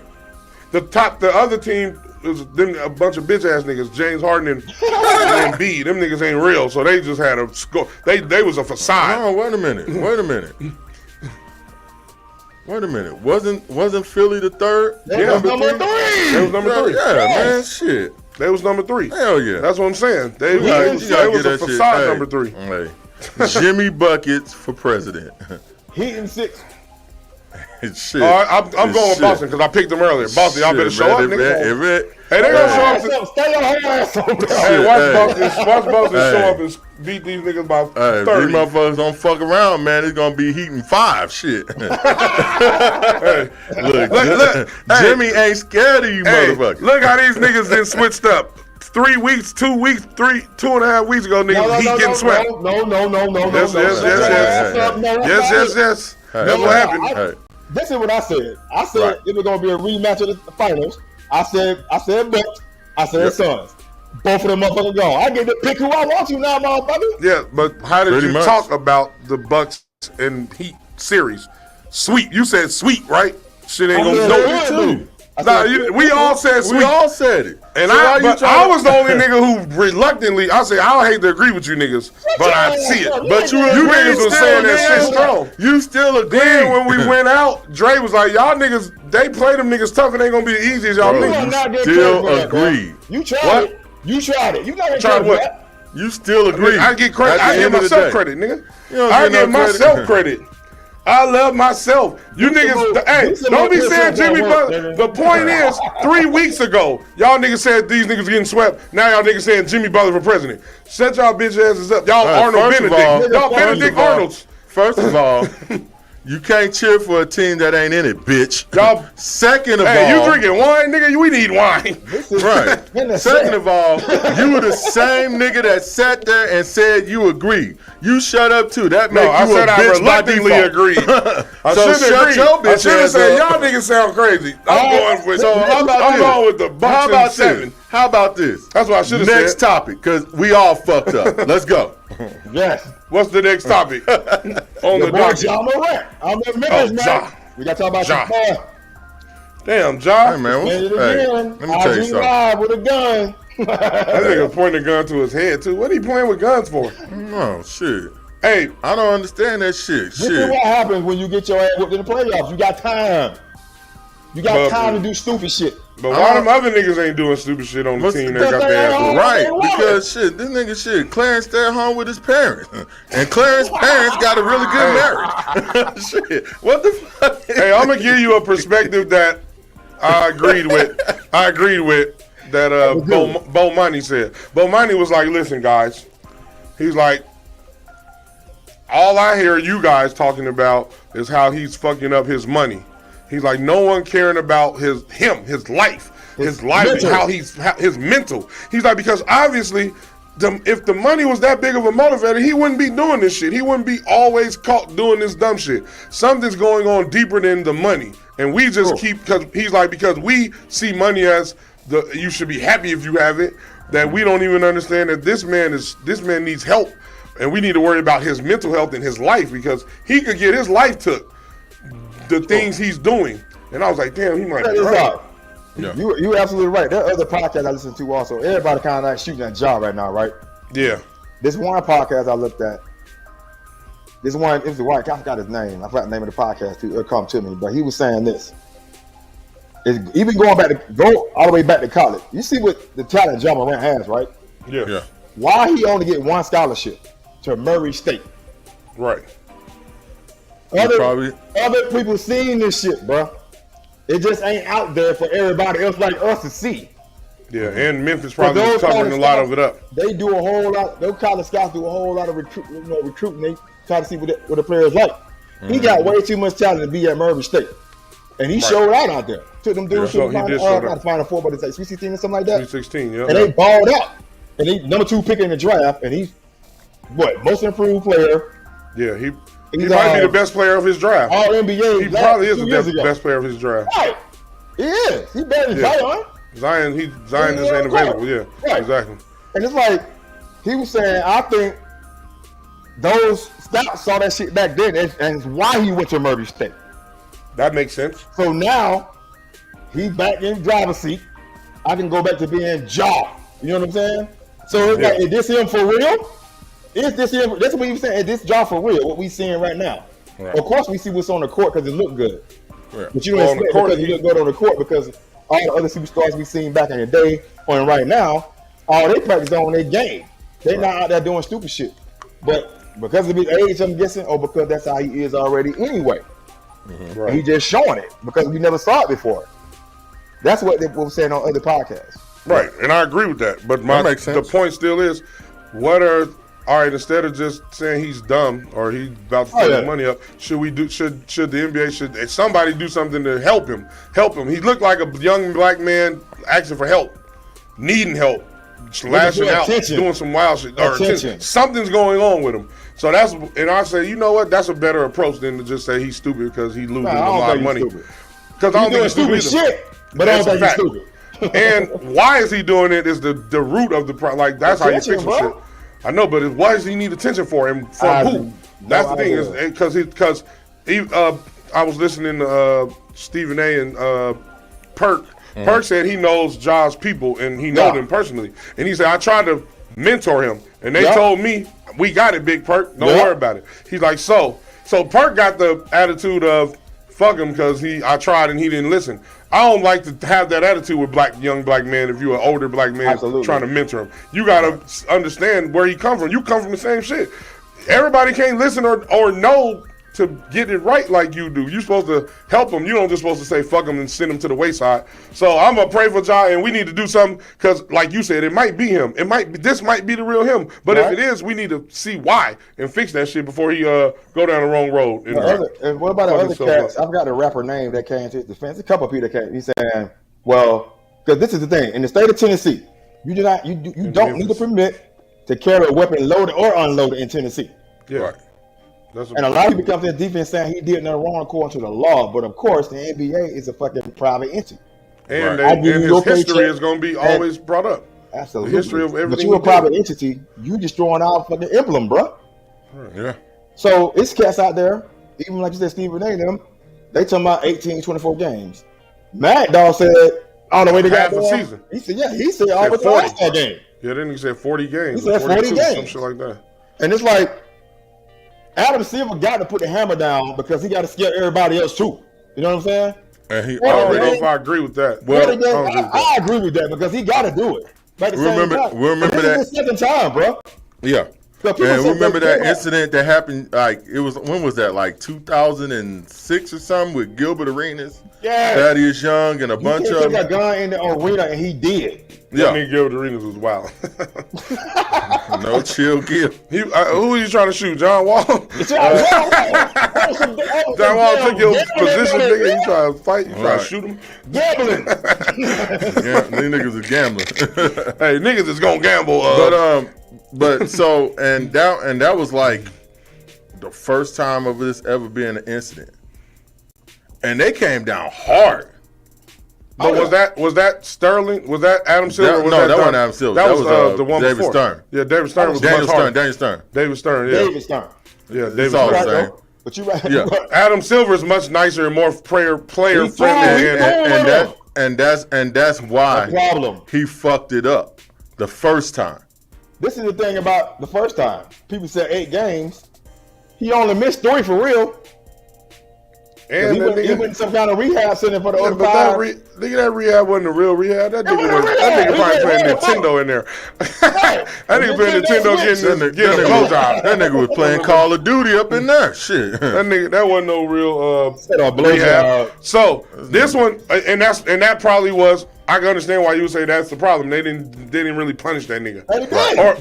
The other team is them a bunch of bitch ass niggas, James Harden and Embiid. Them niggas ain't real, so they just had a score. They was a facade. No, wait a minute. Wasn't Philly the 3rd? That was number 3. They was number 3. Yeah, man, shit. They was number 3. Hell yeah. That's what I'm saying. They was a facade number 3. Hey. Jimmy Buckets for president. Heat and 6. Shit. I'm going with Boston because I picked them earlier. Boston, y'all better show up, nigga. Hey, they gonna show up. Stay your ass on Hey, watch Boston show up and beat these niggas by 30. These motherfuckers don't fuck around, man. It's gonna be Heat and 5. Shit. Hey, look, Jimmy ain't scared of you, motherfuckers. Look how these niggas then switched up. 3 weeks, 2 weeks, 2.5 weeks ago, niggas, Heat getting swept. No. Yes. That's what happened. This is what I said. I said it was gonna be a rematch of the finals. I said Bucks. I said Suns. Both of them motherfuckers gone. I get to pick who I want to now, motherfucker. Yeah, but how did you talk about the Bucks and Heat series? Sweet. You said sweet, right? Shit ain't gonna go. We all said sweep. We all said it. And I was the only nigga who reluctantly, I say, I don't hate to agree with you niggas, but I see it. But you niggas was saying that shit strong. You still agree. Then when we went out, Dre was like, y'all niggas, they play them niggas tough. It ain't going to be as easy as y'all think. You still agree. You tried it. You tried it. You never tried what? You still agree. I get credit. I give myself credit, nigga. I give myself credit. I love myself. You niggas, hey, don't be saying Jimmy Butler. The point is, 3 weeks ago, y'all niggas said these niggas getting swept. Now y'all niggas saying Jimmy Butler for president. Shut y'all bitch asses up. Y'all Arnold Benedict. Y'all Benedict Arnolds. First of all, you can't cheer for a team that ain't in it, bitch. Y'all, second of all, you drinking wine, nigga? We need wine. Right. Second of all, you were the same nigga that sat there and said you agree. You shut up too. That makes you a bitch by default. I reluctantly agreed. I so shut your bitch I should have said y'all niggas sound crazy. I'm going with the Bucks and 7. How about this? That's what I should have said. Next topic, because we all fucked up. Let's go. Yes. What's the next topic? On the docket. Ja Morant. I'm in Memphis, man. We got to talk about Ja. Damn, Ja. Hey, man. Let me tell you something. Live with a gun. That nigga pointing a gun to his head, too. What he playing with guns for? No, shit. Hey. I don't understand that shit. This is what happens when you get your ass whipped in the playoffs. You got time. You got time to do stupid shit. But why them other niggas ain't doing stupid shit on the team that got their ass right? Because shit, this nigga Clarence stay at home with his parents, and Clarence's parents got a really good marriage. Shit, what the fuck? Hey, I'm gonna give you a perspective that I agreed with. That Bo Monte said. Bo Monte was like, "Listen, guys," he's like, "All I hear you guys talking about is how he's fucking up his money." He's like, no one caring about his life, and how his mental. He's like, because obviously, if the money was that big of a motivator, he wouldn't be doing this shit. He wouldn't be always caught doing this dumb shit. Something's going on deeper than the money, and we just because we see money as you should be happy if you have it. That we don't even understand that this man needs help, and we need to worry about his mental health and his life because he could get his life took. The things he's doing, and I was like, damn, he might be right. Yeah. You absolutely right. There are other podcasts I listen to also. Everybody kind of like shooting at Ja right now, right? Yeah. This one podcast I looked at. It was the white. I forgot his name. I forgot the name of the podcast too. It'll come to me, but he was saying this. Even go all the way back to college. You see what the talent Ja Morant has, right? Yeah. Why he only get one scholarship to Murray State? Right. Other people seeing this shit, bro. It just ain't out there for everybody else like us to see. Yeah, and Memphis probably is covering a lot of it up. They do a whole lot. Those college scouts do a whole lot of recruiting. They try to see what the players like. Mm-hmm. He got way too much talent to be at Murray State, and he showed out there. Took them dudes to the Final Four, but it's like Sweet 16 or something like that. Sweet 16, yeah. And they balled out. And he number 2 pick in the draft, and he's most improved player. Yeah, he might be the best player of his draft. All NBA. He probably is the best player of his draft. Right. He is. He better than Zion. Zion just ain't available. Yeah, right. Exactly. And it's like he was saying, I think those scouts saw that shit back then, and it's why he went to Murray State. That makes sense. So now he's back in driver's seat. I can go back to being Ja. You know what I'm saying? So it's like, is this him for real? Is this him? That's what he was saying. Is this Ja for real? What we seeing right now? Right. Of course, we see what's on the court because it look good. Right. But you don't expect because he look good on the court because all the other superstars we seen back in the day and right now, all they practice on their game. They're not out there doing stupid shit. But because of his age, I'm guessing, or because that's how he is already anyway. Mm-hmm. Right. He just showing it because we never saw it before. That's what they were saying on other podcasts. Right, and I agree with that. But the point still is, instead of just saying he's dumb or he's about to throw money up, should the NBA, should somebody do something to help him? He looked like a young black man asking for help, needing help, lashing out, doing some wild shit. Or something's going on with him. So and I say, you know what? That's a better approach than to just say he's stupid because he's losing a lot of money. Because I don't think he's stupid shit, but I don't think he's stupid. And why is he doing it is the root of the problem. Like, that's how you fix some shit. I know, but why does he need attention for him? From who? That's the thing, is because I was listening to Stephen A. and Perk. Perk said he knows Ja's people and he knows them personally. And he said, I tried to mentor him. And they told me, we got it, Big Perk. Don't worry about it. He's like, so Perk got the attitude of, fuck him because I tried and he didn't listen. I don't like to have that attitude with young black men if you're an older black man trying to mentor him. You got to understand where he come from. You come from the same shit. Everybody can't listen or know to get it right like you do. You're supposed to help them. You don't just supposed to say fuck them and send them to the wayside. So I'm going to pray for Ja, and we need to do something because, like you said, it might be him. This might be the real him. But if it is, we need to see why and fix that shit before he go down the wrong road. And what about the other cats? I've got the rapper name that came to his defense. A couple of people that came. He's saying, well, because this is the thing. In the state of Tennessee, you don't need a permit to carry a weapon loaded or unloaded in Tennessee. Yeah. Right. And a lot of people come to the defense saying he did nothing wrong according to the law, but of course the NBA is a fucking private entity. And, and his history is going to be always brought up. Absolutely. The history of everything. But you're a private entity, you destroying our fucking emblem, bro. Yeah. So it's cats out there, even like you said, Stephen A. them, they talking about 18, 24 games. Mad Dog said, I don't know where they got the season. He said all but the All-Star game. Yeah, then he said 40 games. He said 40 games. Some shit like that. And it's like, Adam Silver got to put the hammer down because he got to scare everybody else too. You know what I'm saying? And I don't know if I agree with that. Well, I agree with that because he got to do it. Remember that second time, bro. Yeah. And remember that incident that happened? Like when was that? Like 2006 or something with Gilbert Arenas, Thaddeus Young, and a bunch of them. He got a gun in the arena and he did. Yeah, I mean Gilbert Arenas was wild. No chill, Gil. Who are you trying to shoot? John Wall. John Wall took your position, nigga. You trying to fight? You trying to shoot him? Gambling. These niggas are gambling. Hey, niggas is gonna gamble. But so and that was like the first time of this ever being an incident, and they came down hard. But was that Sterling? Was that Adam Silver? That wasn't Adam Silver. That was the one David before. Stern. Yeah, David Stern was Daniel much harder. Daniel Stern. David Stern. Yeah. David Stern. Yeah, David Stern. Right, but you right. Yeah. Adam Silver is much nicer and more player friendly. And that's why he fucked it up the first time. This is the thing about the first time. People said 8 games. He only missed 3 for real. And he went in some kind of rehab center for the other 5. That rehab wasn't a real rehab. That nigga probably playing Nintendo in there. That nigga playing Nintendo getting a blowjob. That nigga was playing Call of Duty up in there. Shit. That wasn't no real rehab. So this one, and that probably was. I can understand why you would say that's the problem. They didn't really punish that nigga.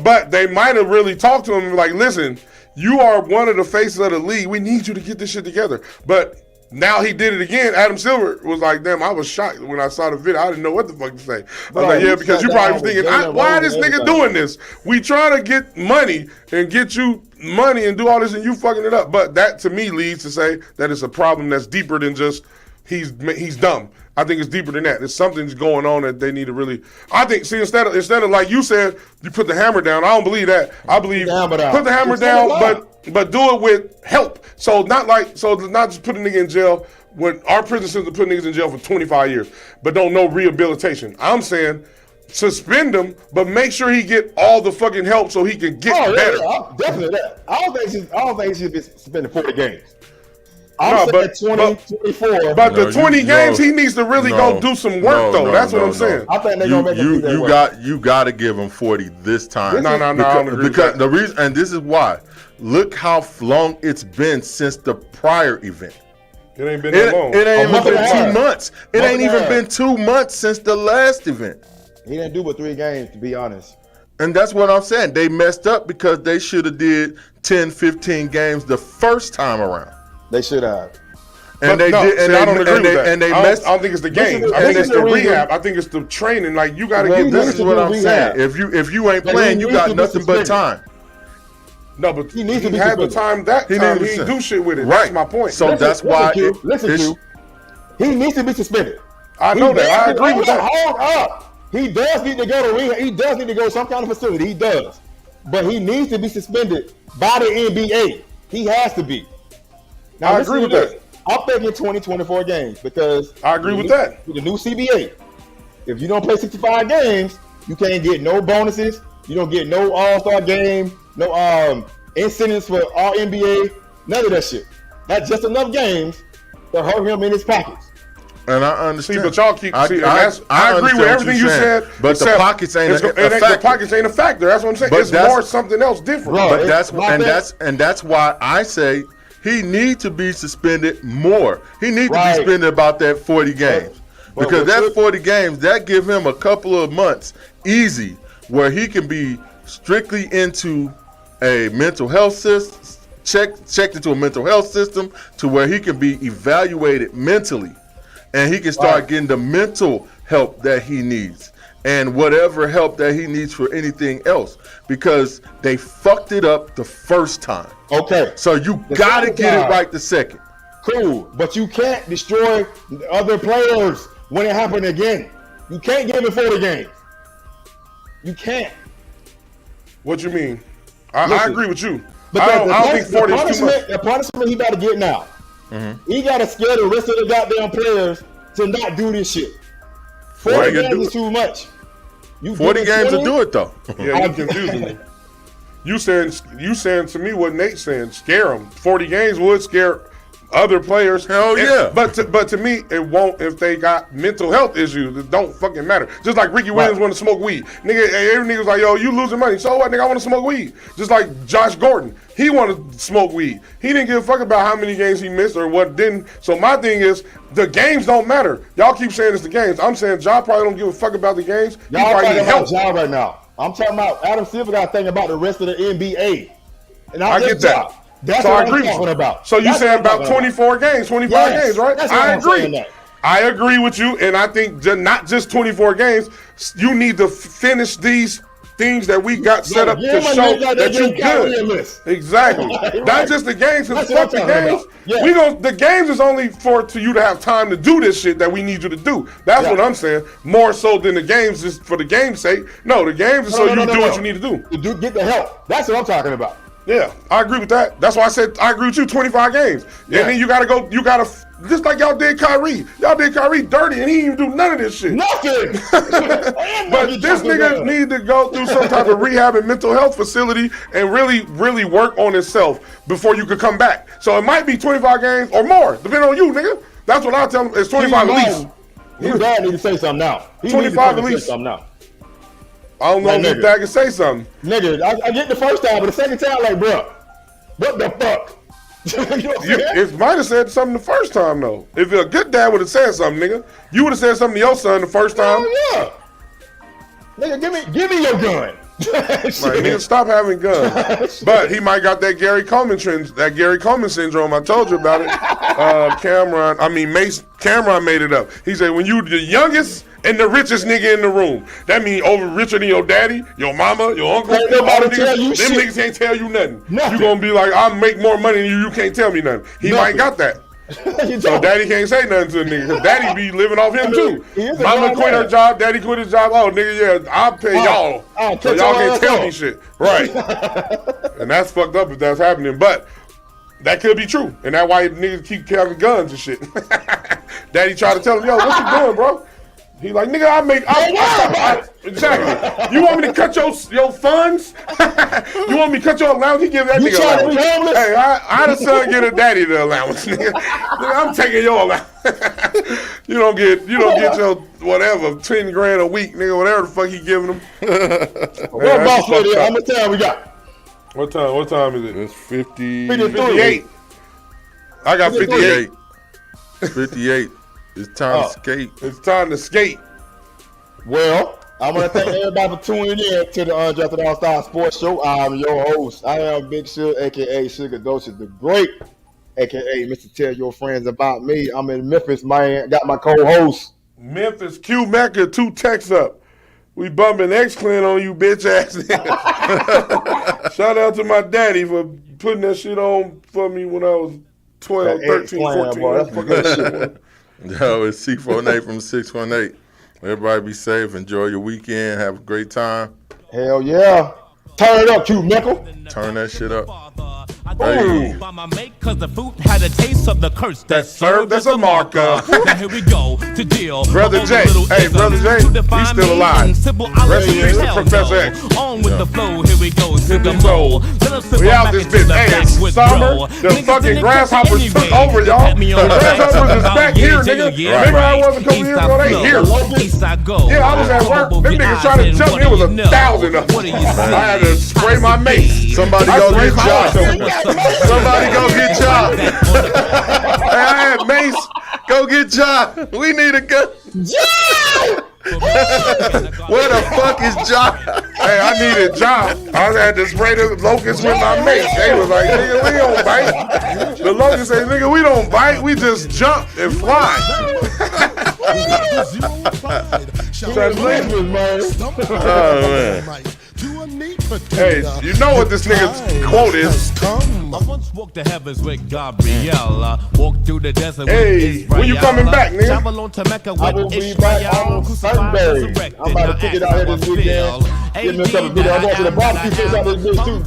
But they might have really talked to him and be like, listen, you are one of the faces of the league. We need you to get this shit together. But now he did it again. Adam Silver was like, damn, I was shocked when I saw the video. I didn't know what the fuck to say. I was like, yeah, because you probably was thinking, why is this nigga doing this? We trying to get money and get you money and do all this and you fucking it up. But that to me leads to say that it's a problem that's deeper than just he's dumb. I think it's deeper than that. There's something's going on that they need to really. I think. See, instead of like you said, you put the hammer down. I don't believe that. I believe put the hammer down, but do it with help. So not just put a nigga in jail. When our prison system put niggas in jail for 25 years, but don't know rehabilitation. I'm saying suspend him, but make sure he get all the fucking help so he can get better. Yeah, definitely that. I don't think he should be suspended 40 games. I'm saying 24. But the 20 games, he needs to really go do some work, though. That's what I'm saying. I think they're gonna make him do that work. You got to give him 40 this time. No, I don't agree because the reason, and this is why. Look how long it's been since the prior event. It ain't been that long. It ain't even been 2 months. It ain't even been 2 months since the last event. He didn't do but 3 games, to be honest. And that's what I'm saying. They messed up because they should have did 10, 15 games the first time around. They should have. And they did. And I don't agree with that. And they I don't think it's the game. I think it's the rehab. I think it's the training. Like you got to get this. This is what I'm saying. If you ain't playing, you got nothing but time. No, but he had the time that time. He didn't do shit with it. Right. That's my point. So that's why. Listen, he needs to be suspended. I know that. I agree with that. Hold up. He does need to go to rehab. He does need to go to some kind of facility. He does. But he needs to be suspended by the NBA. He has to be. Now, I agree with that. I'm thinking 20, 24 games because I agree with that. With the new CBA, if you don't play 65 games, you can't get no bonuses. You don't get no All-Star game, no incentives for All NBA, none of that shit. That's just enough games to hurt him in his pockets. And I understand. See, but y'all keep. I agree with everything you said. But the pockets ain't a factor. The pockets ain't a factor. That's what I'm saying. But it's more something else different. But that's why I say he need to be suspended more. He need to be suspended about that 40 games because that 40 games that give him a couple of months easy where he can be strictly into a mental health system, checked into a mental health system to where he can be evaluated mentally. And he can start getting the mental help that he needs and whatever help that he needs for anything else because they fucked it up the first time. Okay. So you got to get it right the second. Cool. But you can't destroy other players when it happened again. You can't give him 40 games. You can't. What you mean? I agree with you. I don't think 40 is too much. The punishment he got to get now. Mm-hmm. He got to scare the rest of the goddamn players to not do this shit. 40 games is too much. 40 games to do it though. Yeah, you confusing me. You saying to me what Nate's saying? Scare them. 40 games would scare other players. Hell yeah. But to me, it won't if they got mental health issues. It don't fucking matter. Just like Ricky Williams want to smoke weed. Nigga, every nigga's like, yo, you losing money. So what, nigga? I want to smoke weed. Just like Josh Gordon. He wanted to smoke weed. He didn't give a fuck about how many games he missed or what didn't. So my thing is, the games don't matter. Y'all keep saying it's the games. I'm saying Ja probably don't give a fuck about the games. Y'all talking about Ja right now. I'm talking about Adam Silver got to think about the rest of the NBA. And I get that. That's so what I'm talking about. So you saying about 24 games, 25 games, right? I agree. I agree with you, and I think not just 24 games. You need to finish these things that we got set up to show that you good. Exactly. Not just the games, because fuck the games. Yeah. The games is only for you to have time to do this shit that we need you to do. That's what I'm saying. More so than the games is for the game's sake. No, the games is so you do what you need to do. Get the help. That's what I'm talking about. Yeah, I agree with that. That's why I said I agree with you, 25 games. Yeah. And then you got to, just like y'all did Kyrie. Y'all did Kyrie dirty and he didn't even do none of this shit. Nothing. But this nigga need to go through some type of rehab and mental health facility and really, really work on himself before you could come back. So it might be 25 games or more, depending on you, nigga. That's what I'll tell him. It's 25 at least. His dad need to say something now. 25 at least. I don't know if his dad can say something. Nigga, I get the first time, but the second time, like, bro, what the fuck? It might have said something the first time, though. If a good dad would have said something, nigga, you would have said something to your son the first time. Yeah. Nigga, give me your gun. Right, nigga, stop having guns. But he might got that Gary Coleman syndrome. I told you about it. Cameron made it up. He said when you the youngest and the richest nigga in the room, that means over richer than your daddy, your mama, your uncle. Ain't nobody tell you them shit. Niggas can't tell you nothing. You gonna be like, I make more money than you. You can't tell me nothing. He might got that. So daddy can't say nothing to a nigga because daddy be living off him too. Mama quit her job, daddy quit his job. Oh nigga, yeah, I'll pay y'all. So y'all can't tell me shit. Right. And that's fucked up if that's happening. But that could be true. And that's why niggas keep having guns and shit. Daddy tried to tell him, yo, what you doing, bro? He like, nigga, exactly. You want me to cut your funds? You want me to cut your allowance? He give that nigga allowance. Hey, I the son get a daddy the allowance, nigga. I'm taking your allowance. You don't get your whatever, 10 grand a week, nigga, whatever the fuck he giving them. What boss lady? How much time we got? What time is it? It's 50. 58. I got 58. 58. It's time to skate. It's time to skate. Well, I want to thank everybody for tuning in to the Undrafted Allstarz Sports Show. I'm your host. I am Big Sugar, a.k.a. Sugar Dosha the Great, a.k.a. Mr. Tell Your Friends About Me. I'm in Memphis, man. Got my co-host. Memphis, Q Mecca, 2 texts up. We bumping X-Clan on you, bitch ass. Shout out to my daddy for putting that shit on for me when I was 12, 13, 14. Boy, that's fucking shit, boy. Yo, it's C48 from 618. Everybody be safe. Enjoy your weekend. Have a great time. Hell yeah. Turn it up, Q Nickel. Turn that shit up. Ooh. Cause the fruit had a taste of the curse that served as a marker. Now here we go to deal. Brother J. Hey, Brother J. He's still alive. Rest in peace to Professor X. On with the flow, here we go. We out this bitch. Hey, it's summer. The fucking grasshoppers took over, y'all. The grasshoppers is back here, nigga. Remember I wasn't coming here, bro? They here. Yeah, I was at work. Them niggas trying to jump me. It was 1,000 of them. I had to spray my mace. Somebody go get Josh. Somebody go get Josh. Hey, I had Mace. Go get Josh. We need a gun. Josh! Where the fuck is Josh? Hey, I needed Josh. I had to spray the locusts with my mace. They was like, nigga, we don't bite. The locusts say, nigga, we don't bite. We just jump and fly. Translation, man. Oh, man. Hey, you know what this nigga's quote is. I once walked the heavens with Gabriel. Walked through the desert Hey, with when you coming back, nigga? Travel on to Mecca I will with be back Israel. on Sunday. I'm about to kick it out here this weekend. Give me a couple videos. I'm going to the barbecue place out this bitch too.